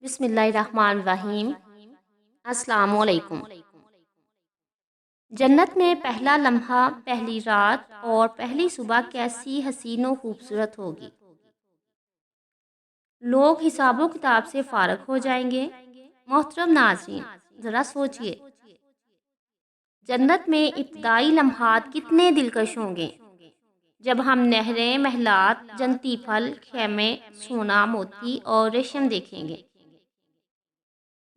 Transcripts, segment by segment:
بسم اللہ الرحمن الرحیم۔ السلام علیکم۔ جنت میں پہلا لمحہ، پہلی رات اور پہلی صبح کیسی حسین و خوبصورت ہوگی۔ لوگ حساب و کتاب سے فارغ ہو جائیں گے۔ محترم ناظرین، ذرا سوچئے، جنت میں ابتدائی لمحات کتنے دلکش ہوں گے جب ہم نہریں، محلات، جنتی پھل، خیمے، سونا، موتی اور ریشم دیکھیں گے۔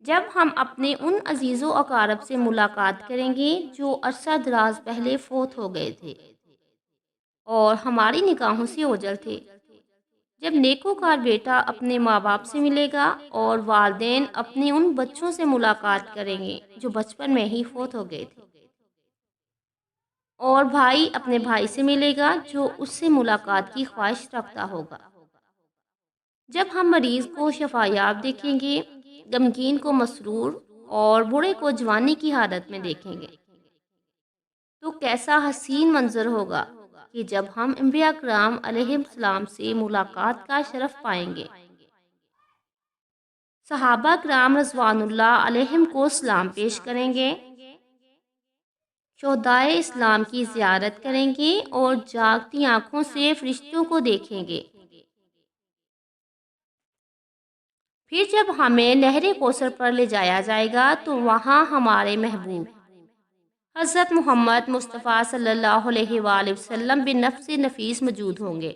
جب ہم اپنے ان عزیز و اقارب سے ملاقات کریں گے جو عرصہ دراز پہلے فوت ہو گئے تھے اور ہماری نگاہوں سے اوجھل تھے۔ جب نیکوکار بیٹا اپنے ماں باپ سے ملے گا اور والدین اپنے ان بچوں سے ملاقات کریں گے جو بچپن میں ہی فوت ہو گئے تھے، اور بھائی اپنے بھائی سے ملے گا جو اس سے ملاقات کی خواہش رکھتا ہوگا۔ جب ہم مریض کو شفا یاب دیکھیں گے، غمگین کو مسرور اور بوڑھے کو جوانی کی حالت میں دیکھیں گے، تو کیسا حسین منظر ہوگا کہ جب ہم انبیاء کرام علیہ السلام سے ملاقات کا شرف پائیں گے۔ صحابہ کرام رضوان اللہ علیہم کو سلام پیش کریں گے، شہدائے اسلام کی زیارت کریں گے اور جاگتی آنکھوں سے فرشتوں کو دیکھیں گے۔ پھر جب ہمیں نہر کوثر پر لے جایا جائے گا تو وہاں ہمارے محبوب حضرت محمد مصطفیٰ صلی اللہ علیہ وآلہ وسلم بنفس نفیس موجود ہوں گے،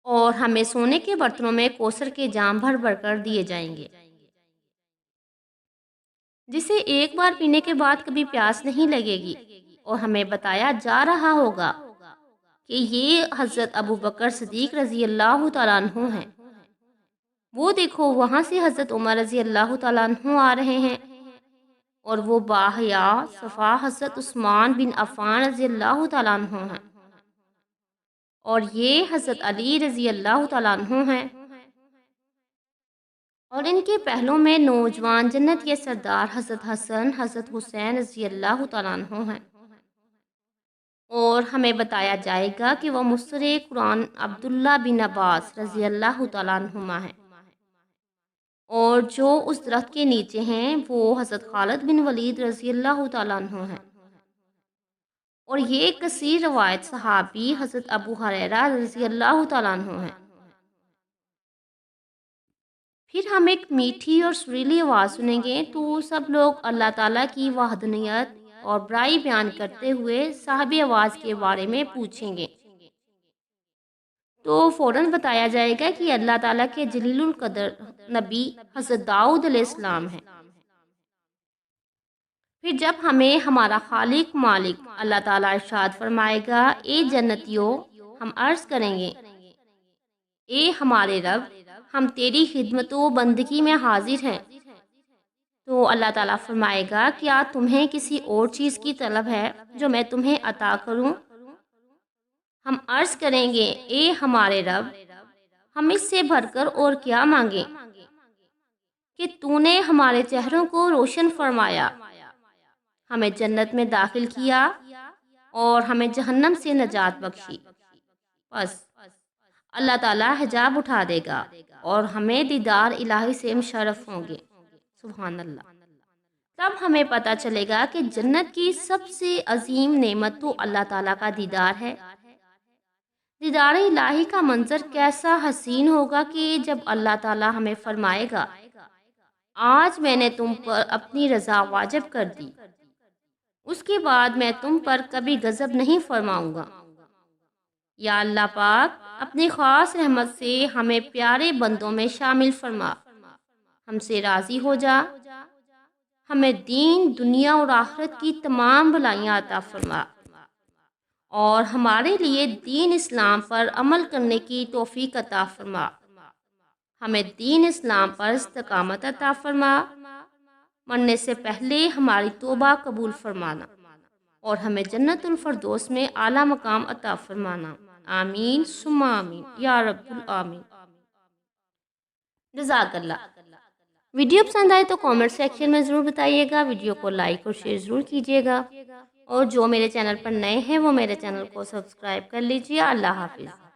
اور ہمیں سونے کے برتنوں میں کوثر کے جام بھر بھر کر دیے جائیں گے، جسے ایک بار پینے کے بعد کبھی پیاس نہیں لگے گی، اور ہمیں بتایا جا رہا ہوگا کہ یہ حضرت ابوبکر صدیق رضی اللہ تعالیٰ عنہ ہیں۔ وہ دیکھو، وہاں سے حضرت عمر رضی اللہ تعالیٰ عنہ آ رہے ہیں، اور وہ باحیا صفا حضرت عثمان بن عفان رضی اللہ تعالیٰ عنہ ہیں، اور یہ حضرت علی رضی اللہ تعالیٰ عنہ ہیں، اور ان کے پہلوں میں نوجوان جنت کے سردار حضرت حسن، حضرت حسین رضی اللہ تعالیٰ عنہ ہیں، اور ہمیں بتایا جائے گا کہ وہ مصر قرآن عبداللہ بن عباس رضی اللہ تعالیٰ عنہما ہیں، اور جو اس درخت کے نیچے ہیں وہ حضرت خالد بن ولید رضی اللہ تعالیٰ عنہ ہیں، اور یہ کثیر روایت صحابی حضرت ابو ہریرہ رضی اللہ تعالیٰ عنہ ہیں۔ پھر ہم ایک میٹھی اور سریلی آواز سنیں گے تو سب لوگ اللہ تعالیٰ کی وحدانیت اور بڑائی بیان کرتے ہوئے صاحب آواز کے بارے میں پوچھیں گے، تو فوراً بتایا جائے گا کہ اللہ تعالیٰ کے جلیل القدر نبی حضرت داؤد علیہ السلام ہیں۔ پھر جب ہمیں ہمارا خالق مالک اللہ تعالیٰ ارشاد فرمائے گا، اے جنتیوں، ہم عرض کریں گے، اے ہمارے رب، ہم تیری خدمت و بندگی میں حاضر ہیں، تو اللہ تعالیٰ فرمائے گا، کیا تمہیں کسی اور چیز کی طلب ہے جو میں تمہیں عطا کروں؟ ہم عرض کریں گے، اے ہمارے رب، ہم اس سے بھر کر اور کیا مانگیں کہ تو نے ہمارے چہروں کو روشن فرمایا، ہمیں جنت میں داخل کیا اور ہمیں جہنم سے نجات بخشی۔ بس اللہ تعالیٰ حجاب اٹھا دے گا اور ہمیں دیدار الہی سے مشرف ہوں گے۔ سبحان اللہ۔ تب ہمیں پتہ چلے گا کہ جنت کی سب سے عظیم نعمت تو اللہ تعالیٰ کا دیدار ہے۔ دیدار الہی کا منظر کیسا حسین ہوگا کہ جب اللہ تعالیٰ ہمیں فرمائے گا، آج میں نے تم پر اپنی رضا واجب کر دی، اس کے بعد میں تم پر کبھی غضب نہیں فرماؤں گا۔ یا اللہ پاک، اپنی خاص رحمت سے ہمیں پیارے بندوں میں شامل فرما، ہم سے راضی ہو جا، ہمیں دین، دنیا اور آخرت کی تمام بھلائیاں عطا فرما، اور ہمارے لیے دین اسلام پر عمل کرنے کی توفیق عطا فرما، ہمیں دین اسلام پر استقامت عطا فرما، مرنے سے پہلے ہماری توبہ قبول فرمانا، اور ہمیں جنت الفردوس میں اعلیٰ مقام عطا فرمانا۔ آمین ثم آمین یا رب العالمین۔ جزاک اللہ۔ ویڈیو پسند آئے تو کامنٹ سیکشن میں ضرور بتائیے گا، ویڈیو کو لائک اور شیئر ضرور کیجیے گا، اور جو میرے چینل پر نئے ہیں وہ میرے چینل کو سبسکرائب کر لیجیے۔ اللہ حافظ۔